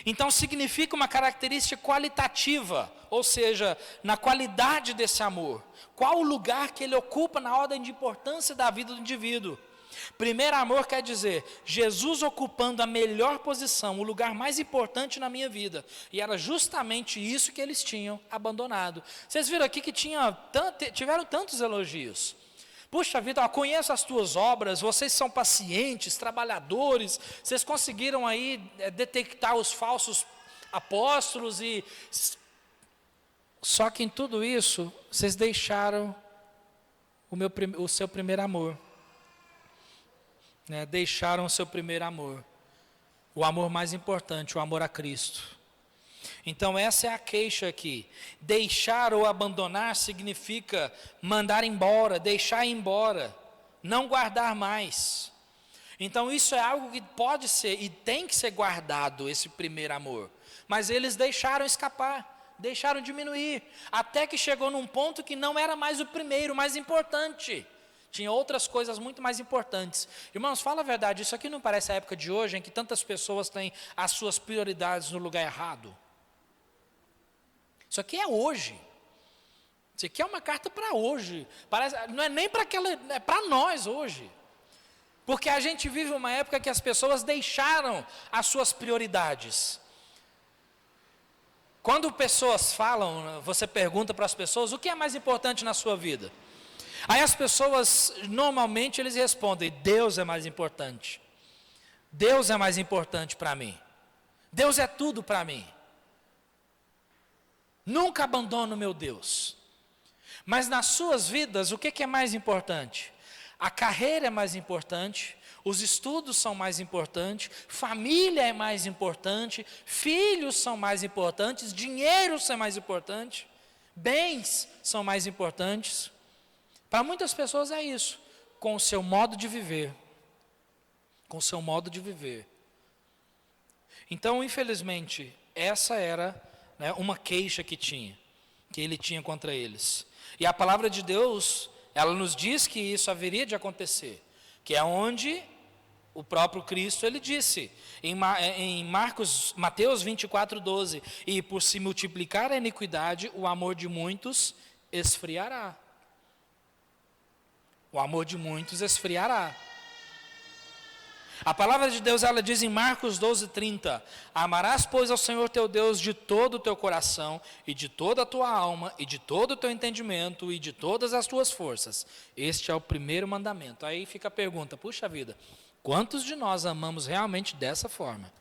Então significa uma característica qualitativa, ou seja, na qualidade desse amor. Qual o lugar que ele ocupa na ordem de importância da vida do indivíduo. Primeiro amor quer dizer, Jesus ocupando a melhor posição, o lugar mais importante na minha vida. E era justamente isso que eles tinham abandonado. Vocês viram aqui que tiveram tantos elogios. Puxa vida, conheço as tuas obras, vocês são pacientes, trabalhadores, vocês conseguiram aí detectar os falsos apóstolos Só que em tudo isso, vocês deixaram o seu primeiro amor. Deixaram o seu primeiro amor. O amor mais importante, o amor a Cristo. Então essa é a queixa aqui. Deixar ou abandonar significa mandar embora, deixar embora, não guardar mais. Então isso é algo que pode ser e tem que ser guardado, esse primeiro amor. Mas eles deixaram escapar, deixaram diminuir, até que chegou num ponto que não era mais o primeiro, o mais importante. Tinha outras coisas muito mais importantes. Irmãos, fala a verdade, isso aqui não parece a época de hoje em que tantas pessoas têm as suas prioridades no lugar errado? Isso aqui é hoje. Isso aqui é uma carta para hoje. Não é nem para aquela, é para nós hoje. Porque a gente vive uma época que as pessoas deixaram as suas prioridades. Quando pessoas falam, você pergunta para as pessoas, o que é mais importante na sua vida? Aí as pessoas, normalmente, eles respondem, Deus é mais importante. Deus é mais importante para mim. Deus é tudo para mim. Nunca abandono meu Deus. Mas nas suas vidas, o que é mais importante? A carreira é mais importante, os estudos são mais importantes, família é mais importante, filhos são mais importantes, dinheiro é mais importante, bens são mais importantes. Para muitas pessoas é isso, com o seu modo de viver. Com o seu modo de viver. Então, infelizmente, essa era uma queixa que ele tinha contra eles. E a palavra de Deus, ela nos diz que isso haveria de acontecer, que é onde o próprio Cristo, ele disse, em Mateus 24:12, e por se multiplicar a iniquidade, o amor de muitos esfriará. O amor de muitos esfriará. A palavra de Deus, ela diz em Marcos 12:30, amarás, pois, ao Senhor teu Deus de todo o teu coração, e de toda a tua alma, e de todo o teu entendimento, e de todas as tuas forças. Este é o primeiro mandamento. Aí fica a pergunta, puxa vida, quantos de nós amamos realmente dessa forma?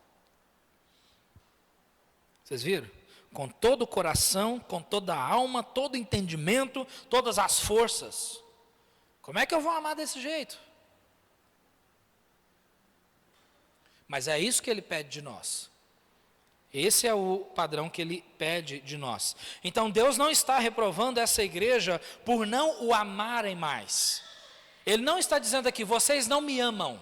Vocês viram? Com todo o coração, com toda a alma, todo o entendimento, todas as forças. Como é que eu vou amar desse jeito? Mas é isso que ele pede de nós. Esse é o padrão que ele pede de nós. Então Deus não está reprovando essa igreja por não o amarem mais. Ele não está dizendo aqui, vocês não me amam.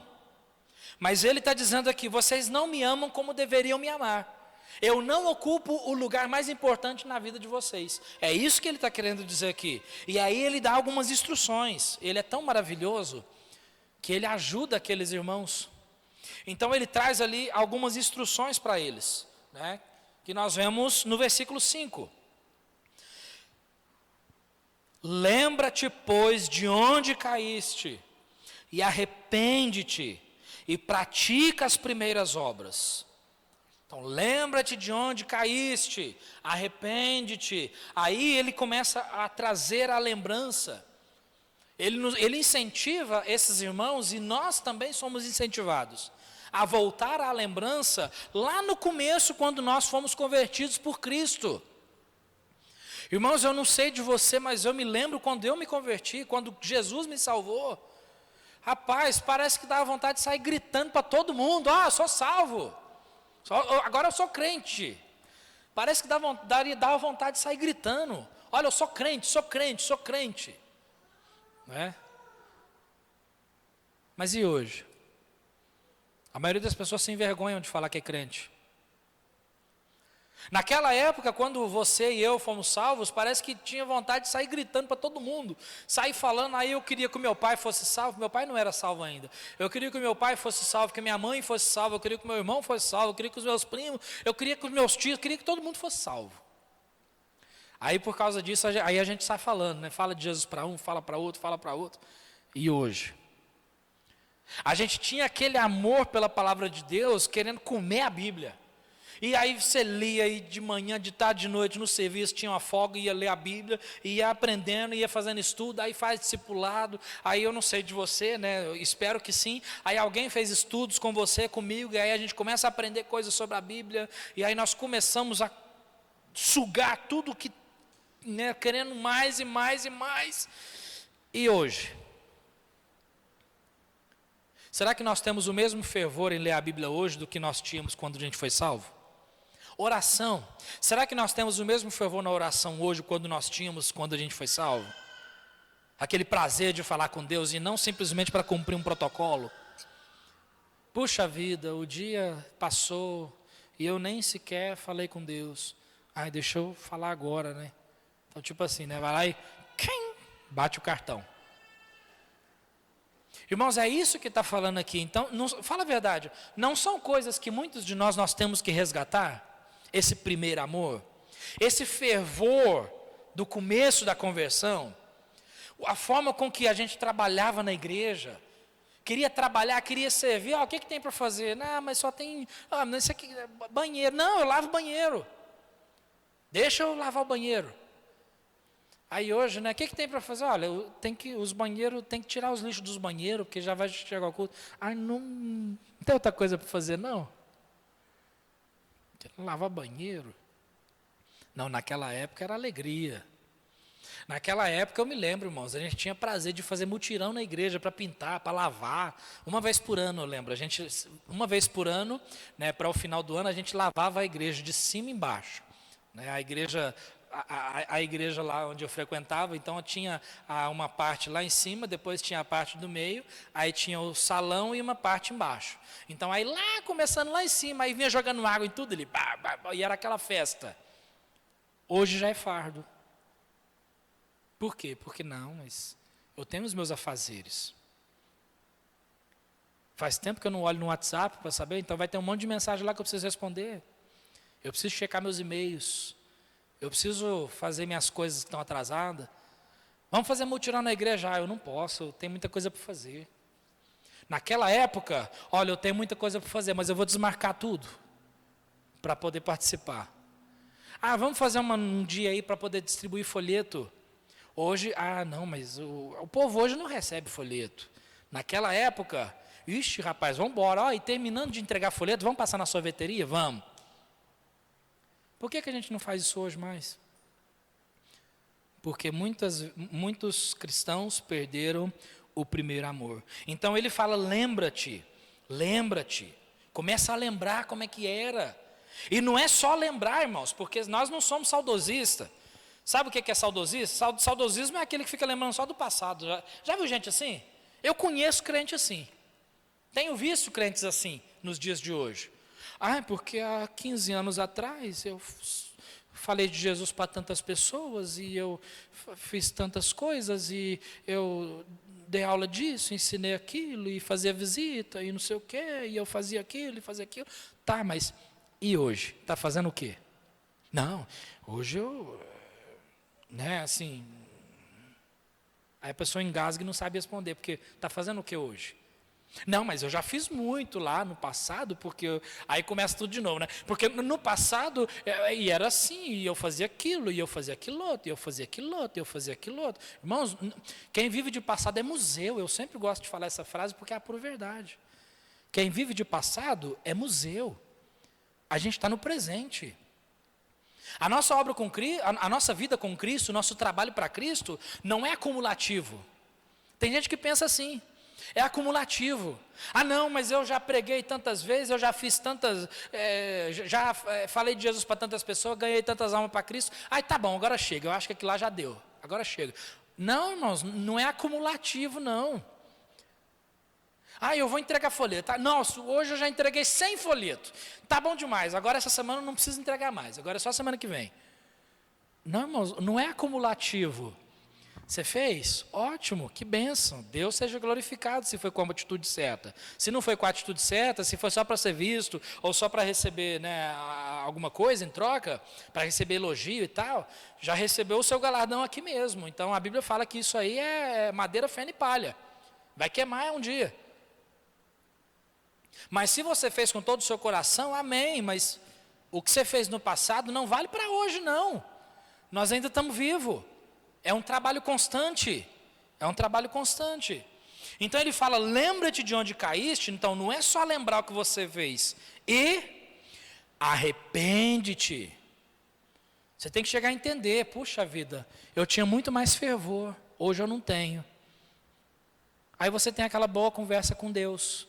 Mas ele está dizendo aqui, vocês não me amam como deveriam me amar. Eu não ocupo o lugar mais importante na vida de vocês. É isso que ele está querendo dizer aqui. E aí ele dá algumas instruções. Ele é tão maravilhoso que ele ajuda aqueles irmãos. Então ele traz ali algumas instruções para eles, né, que nós vemos no versículo 5. Lembra-te, pois, de onde caíste, e arrepende-te, e pratica as primeiras obras. Então, lembra-te de onde caíste, arrepende-te. Aí ele começa a trazer a lembrança. Ele incentiva esses irmãos, e nós também somos incentivados a voltar à lembrança lá no começo, quando nós fomos convertidos por Cristo. Irmãos, eu não sei de você, mas eu me lembro quando eu me converti, quando Jesus me salvou. Rapaz, parece que dava vontade de sair gritando para todo mundo: ah, eu sou salvo, agora eu sou crente. Parece que dava vontade de sair gritando: olha, eu sou crente, sou crente, sou crente. Não é? Mas e hoje? A maioria das pessoas se envergonham de falar que é crente. Naquela época, quando você e eu fomos salvos, parece que tinha vontade de sair gritando para todo mundo, sair falando. Aí eu queria que o meu pai fosse salvo. Meu pai não era salvo ainda. Eu queria que o meu pai fosse salvo, que minha mãe fosse salva, eu queria que o meu irmão fosse salvo, eu queria que os meus primos, eu queria que os meus tios, eu queria que todo mundo fosse salvo. Aí por causa disso, aí a gente sai falando, né? Fala de Jesus para um, fala para outro, fala para outro. E hoje? A gente tinha aquele amor pela palavra de Deus, querendo comer a Bíblia. E aí você lia aí de manhã, de tarde, de noite, no serviço, tinha uma folga, ia ler a Bíblia, ia aprendendo, ia fazendo estudo, aí faz discipulado. Aí eu não sei de você, né? Eu espero que sim. Aí alguém fez estudos com você, comigo, e aí a gente começa a aprender coisas sobre a Bíblia, e aí nós começamos a sugar tudo que, né, querendo mais e mais e mais. E hoje? Será que nós temos o mesmo fervor em ler a Bíblia hoje do que nós tínhamos quando a gente foi salvo? Oração. Será que nós temos o mesmo fervor na oração hoje quando nós tínhamos quando a gente foi salvo? Aquele prazer de falar com Deus e não simplesmente para cumprir um protocolo. Puxa vida, o dia passou e eu nem sequer falei com Deus. Ai, deixa eu falar agora, né? Então tipo assim, né? Vai lá e bate o cartão. Irmãos, é isso que está falando aqui. Então, fala a verdade, não são coisas que muitos de nós temos que resgatar? Esse primeiro amor, esse fervor do começo da conversão, a forma com que a gente trabalhava na igreja, queria trabalhar, queria servir. O que tem para fazer? Não, mas só tem, mas isso aqui, banheiro. Não, eu lavo banheiro, deixa eu lavar o banheiro. Aí hoje, né, o que tem para fazer? Olha, os banheiros, tem que tirar os lixos dos banheiros, porque já vai chegar ao culto. Não tem outra coisa para fazer, não? Lavar banheiro? Não, naquela época era alegria. Naquela época eu me lembro, irmãos, a gente tinha prazer de fazer mutirão na igreja para pintar, para lavar. Uma vez por ano, eu lembro. Uma vez por ano, né, para o final do ano, a gente lavava a igreja de cima e embaixo. Né, a igreja lá onde eu frequentava, então tinha uma parte lá em cima, depois tinha a parte do meio, aí tinha o salão e uma parte embaixo. Então aí lá, começando lá em cima, aí vinha jogando água em tudo ali, e era aquela festa. Hoje já é fardo. Por quê? Porque não, mas eu tenho os meus afazeres. Faz tempo que eu não olho no WhatsApp para saber, então vai ter um monte de mensagem lá que eu preciso responder. Eu preciso checar meus e-mails. Eu preciso fazer minhas coisas que estão atrasadas. Vamos fazer mutirão na igreja? Eu não posso, eu tenho muita coisa para fazer. Naquela época, olha, eu tenho muita coisa para fazer, mas eu vou desmarcar tudo para poder participar. Vamos fazer um dia aí para poder distribuir folheto. Hoje, não, mas o povo hoje não recebe folheto. Naquela época, ixi, rapaz, vamos embora. E terminando de entregar folheto, vamos passar na sorveteria? Vamos. Por que a gente não faz isso hoje mais? Porque muitos cristãos perderam o primeiro amor. Então ele fala, lembra-te. Começa a lembrar como é que era. E não é só lembrar, irmãos, porque nós não somos saudosistas. Sabe o que é saudosista? Saudosismo é aquele que fica lembrando só do passado. Já viu gente assim? Eu conheço crente assim. Tenho visto crentes assim nos dias de hoje. Porque há 15 anos atrás eu falei de Jesus para tantas pessoas e eu fiz tantas coisas e eu dei aula disso, ensinei aquilo e fazia visita e não sei o quê, e eu fazia aquilo e fazia aquilo. Tá, mas e hoje? Está fazendo o quê? Não, hoje eu, assim, aí a pessoa engasga e não sabe responder, porque está fazendo o que hoje? Não, mas eu já fiz muito lá no passado, porque aí começa tudo de novo, né? Porque no passado, e era assim, e eu fazia aquilo, e eu fazia aquilo outro, e eu fazia aquilo outro, e eu fazia aquilo outro. Irmãos, quem vive de passado é museu, eu sempre gosto de falar essa frase, porque é a pura verdade. Quem vive de passado é museu. A gente está no presente. A nossa obra com Cristo, a nossa vida com Cristo, o nosso trabalho para Cristo, não é acumulativo. Tem gente que pensa assim. É acumulativo. Não, mas eu já preguei tantas vezes, eu já fiz tantas, falei de Jesus para tantas pessoas, ganhei tantas almas para Cristo. Tá bom, agora chega, eu acho que aquilo lá já deu, agora chega. Não, irmãos, não é acumulativo, não. Eu vou entregar folheto. Não, hoje eu já entreguei 100 folhetos. Tá bom demais, agora essa semana eu não preciso entregar mais, agora é só semana que vem. Não, irmãos, não é acumulativo. Você fez? Ótimo, que bênção. Deus seja glorificado se foi com a atitude certa. Se não foi com a atitude certa, se foi só para ser visto, ou só para receber alguma coisa em troca, para receber elogio e tal, já recebeu o seu galardão aqui mesmo. Então a Bíblia fala que isso aí é madeira, feno e palha. Vai queimar um dia. Mas se você fez com todo o seu coração, amém. Mas o que você fez no passado não vale para hoje, não. Nós ainda estamos vivos. É um trabalho constante. É um trabalho constante. Então ele fala, lembra-te de onde caíste. Então não é só lembrar o que você fez. E arrepende-te. Você tem que chegar a entender. Puxa vida, eu tinha muito mais fervor. Hoje eu não tenho. Aí você tem aquela boa conversa com Deus.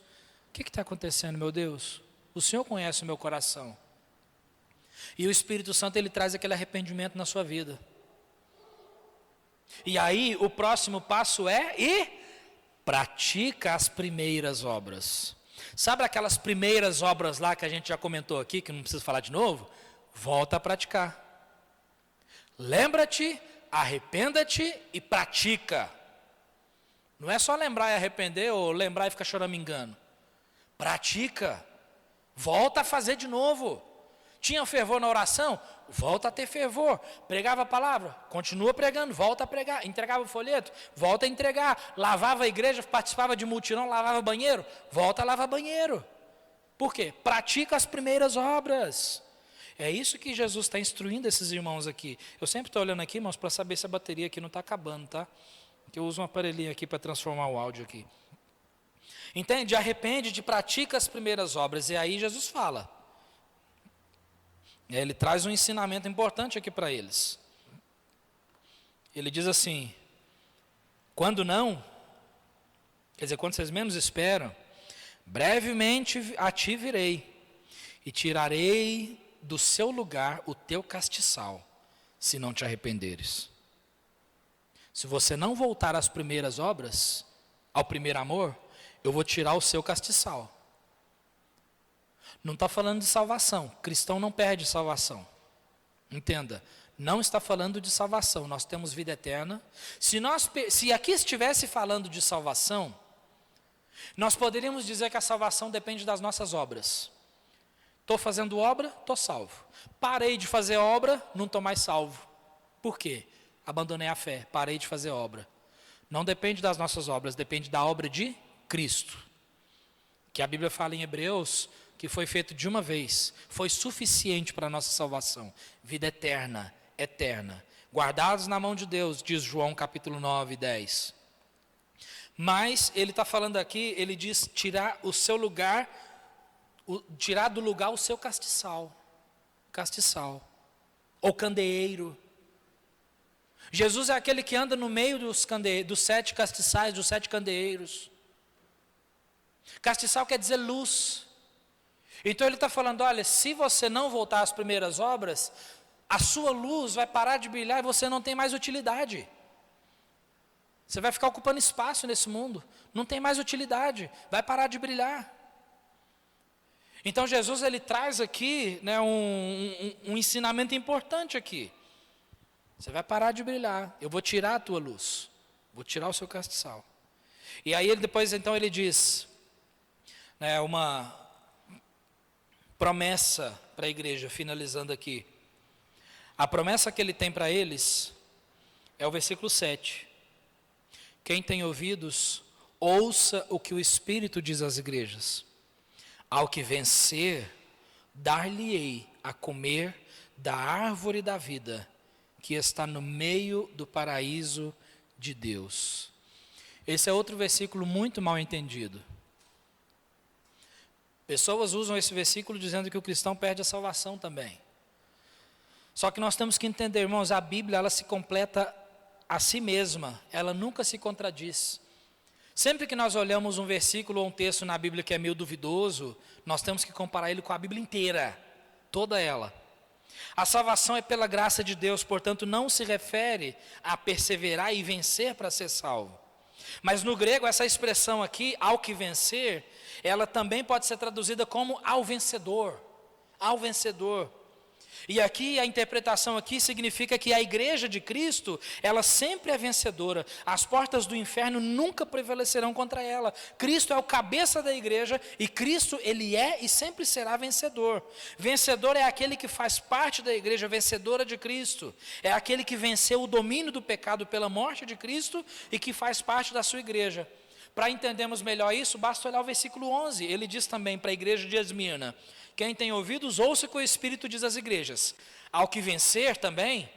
O que está acontecendo, meu Deus? O Senhor conhece o meu coração. E o Espírito Santo, ele traz aquele arrependimento na sua vida. E aí, o próximo passo pratica as primeiras obras. Sabe aquelas primeiras obras lá que a gente já comentou aqui, que não precisa falar de novo? Volta a praticar. Lembra-te, arrependa-te e pratica. Não é só lembrar e arrepender, ou lembrar e ficar choramingando. Pratica. Volta a fazer de novo. Tinha fervor na oração? Volta a ter fervor. Pregava a palavra? Continua pregando, volta a pregar. Entregava o folheto? Volta a entregar. Lavava a igreja, participava de mutirão, lavava banheiro? Volta a lavar banheiro. Por quê? Pratica as primeiras obras. É isso que Jesus está instruindo esses irmãos aqui. Eu sempre estou olhando aqui, irmãos, para saber se a bateria aqui não está acabando, tá? Que eu uso um aparelhinho aqui para transformar o áudio aqui. Entende? Arrepende-te, pratica as primeiras obras. E aí Jesus fala. Ele traz um ensinamento importante aqui para eles. Ele diz assim, quando não, quer dizer, quando vocês menos esperam, brevemente a ti virei, e tirarei do seu lugar o teu castiçal, se não te arrependeres. Se você não voltar às primeiras obras, ao primeiro amor, eu vou tirar o seu castiçal. Não está falando de salvação. Cristão não perde salvação. Entenda, não está falando de salvação. Nós temos vida eterna. Se aqui estivesse falando de salvação, nós poderíamos dizer que a salvação depende das nossas obras. Estou fazendo obra, estou salvo. Parei de fazer obra, não estou mais salvo. Por quê? Abandonei a fé, parei de fazer obra. Não depende das nossas obras, depende da obra de Cristo. Que a Bíblia fala em Hebreus, que foi feito de uma vez, foi suficiente para a nossa salvação. Vida eterna, eterna. Guardados na mão de Deus, diz João capítulo 9, 10. Mas ele está falando aqui, ele diz tirar o seu lugar, tirar do lugar o seu castiçal. Castiçal. Ou candeeiro. Jesus é aquele que anda no meio dos 7 castiçais, dos 7 candeeiros. Castiçal quer dizer luz. Então ele está falando, olha, se você não voltar às primeiras obras, a sua luz vai parar de brilhar e você não tem mais utilidade. Você vai ficar ocupando espaço nesse mundo, não tem mais utilidade, vai parar de brilhar. Então Jesus ele traz aqui, né, um ensinamento importante aqui. Você vai parar de brilhar, eu vou tirar a tua luz, vou tirar o seu castiçal. E aí ele depois então ele diz, né, uma promessa para a igreja, finalizando aqui. A promessa que ele tem para eles é o versículo 7. Quem tem ouvidos, ouça o que o Espírito diz às igrejas. Ao que vencer, dar-lhe-ei a comer da árvore da vida, que está no meio do paraíso de Deus. Esse é outro versículo muito mal entendido. Pessoas usam esse versículo dizendo que o cristão perde a salvação também. Só que nós temos que entender, irmãos, a Bíblia ela se completa a si mesma, ela nunca se contradiz. Sempre que nós olhamos um versículo ou um texto na Bíblia que é meio duvidoso, nós temos que comparar ele com a Bíblia inteira, toda ela. A salvação é pela graça de Deus, portanto não se refere a perseverar e vencer para ser salvo. Mas no grego essa expressão aqui, ao que vencer, ela também pode ser traduzida como ao vencedor, ao vencedor. E aqui a interpretação aqui significa que a igreja de Cristo, ela sempre é vencedora. As portas do inferno nunca prevalecerão contra ela. Cristo é o cabeça da igreja e Cristo, ele é e sempre será vencedor. Vencedor é aquele que faz parte da igreja vencedora de Cristo. É aquele que venceu o domínio do pecado pela morte de Cristo e que faz parte da sua igreja. Para entendermos melhor isso, basta olhar o versículo 11. Ele diz também para a igreja de Esmirna: quem tem ouvidos, ouça o que o Espírito diz às igrejas. Ao que vencer também,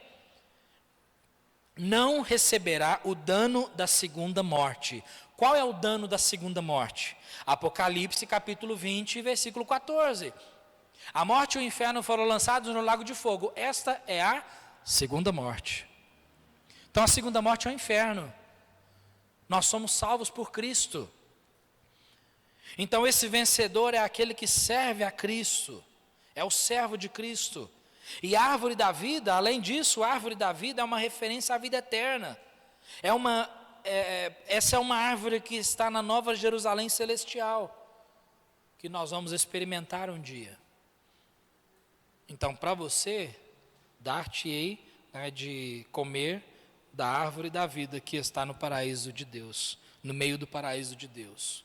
não receberá o dano da segunda morte. Qual é o dano da segunda morte? Apocalipse capítulo 20, versículo 14. A morte e o inferno foram lançados no lago de fogo. Esta é a segunda morte. Então a segunda morte é o inferno. Nós somos salvos por Cristo. Então esse vencedor é aquele que serve a Cristo, é o servo de Cristo. E a árvore da vida, além disso, a árvore da vida é uma referência à vida eterna. Essa é uma árvore que está na Nova Jerusalém celestial, que nós vamos experimentar um dia. Então para você, dar-te-ei, né, de comer da árvore da vida que está no paraíso de Deus, no meio do paraíso de Deus.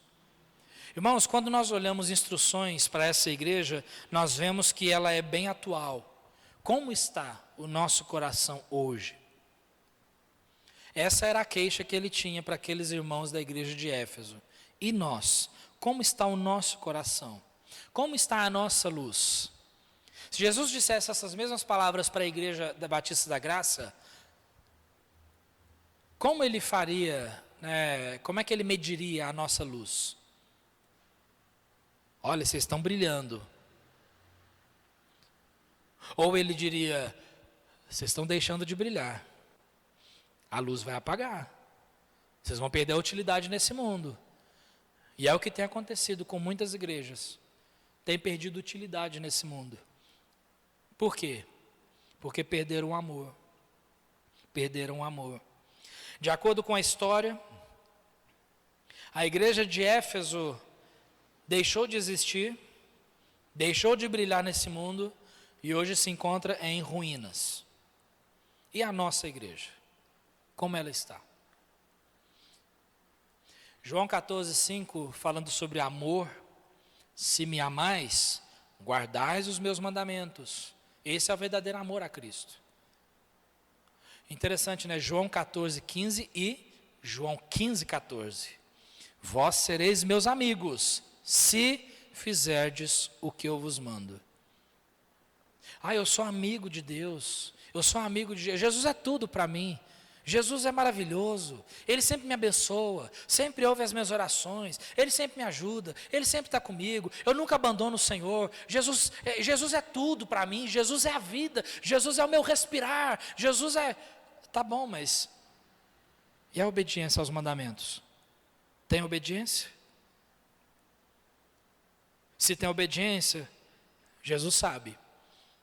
Irmãos, quando nós olhamos instruções para essa igreja, nós vemos que ela é bem atual. Como está o nosso coração hoje? Essa era a queixa que ele tinha para aqueles irmãos da igreja de Éfeso. E nós? Como está o nosso coração? Como está a nossa luz? Se Jesus dissesse essas mesmas palavras para a igreja da Batista da Graça, como ele faria, né, como é que ele mediria a nossa luz? Olha, vocês estão brilhando. Ou ele diria, vocês estão deixando de brilhar. A luz vai apagar. Vocês vão perder a utilidade nesse mundo. E é o que tem acontecido com muitas igrejas. Tem perdido utilidade nesse mundo. Por quê? Porque perderam o amor. Perderam o amor. De acordo com a história, a igreja de Éfeso deixou de existir, deixou de brilhar nesse mundo e hoje se encontra em ruínas. E a nossa igreja? Como ela está? João 14,5, falando sobre amor: se me amais, guardais os meus mandamentos. Esse é o verdadeiro amor a Cristo. Interessante, né? João 14,15 e João 15,14. Vós sereis meus amigos, se fizerdes o que eu vos mando. Eu sou amigo de Deus, eu sou amigo de Jesus. Jesus é tudo para mim. Jesus é maravilhoso, Ele sempre me abençoa, sempre ouve as minhas orações, Ele sempre me ajuda, Ele sempre está comigo, eu nunca abandono o Senhor. Jesus é tudo para mim, Jesus é a vida, Jesus é o meu respirar, Jesus é... Tá bom, mas e a obediência aos mandamentos? Tem obediência? Se tem obediência, Jesus sabe.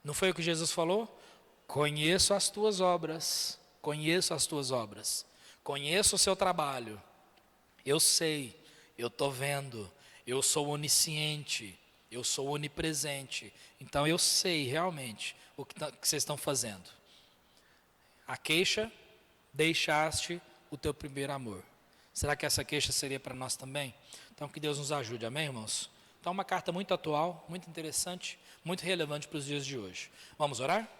Não foi o que Jesus falou? Conheço as tuas obras, conheço as tuas obras, conheço o seu trabalho. Eu sei, eu estou vendo, eu sou onisciente, eu sou onipresente. Então eu sei realmente o que vocês estão fazendo. A queixa, deixaste o teu primeiro amor. Será que essa queixa seria para nós também? Então que Deus nos ajude, amém, irmãos? Então uma carta muito atual, muito interessante, muito relevante para os dias de hoje. Vamos orar?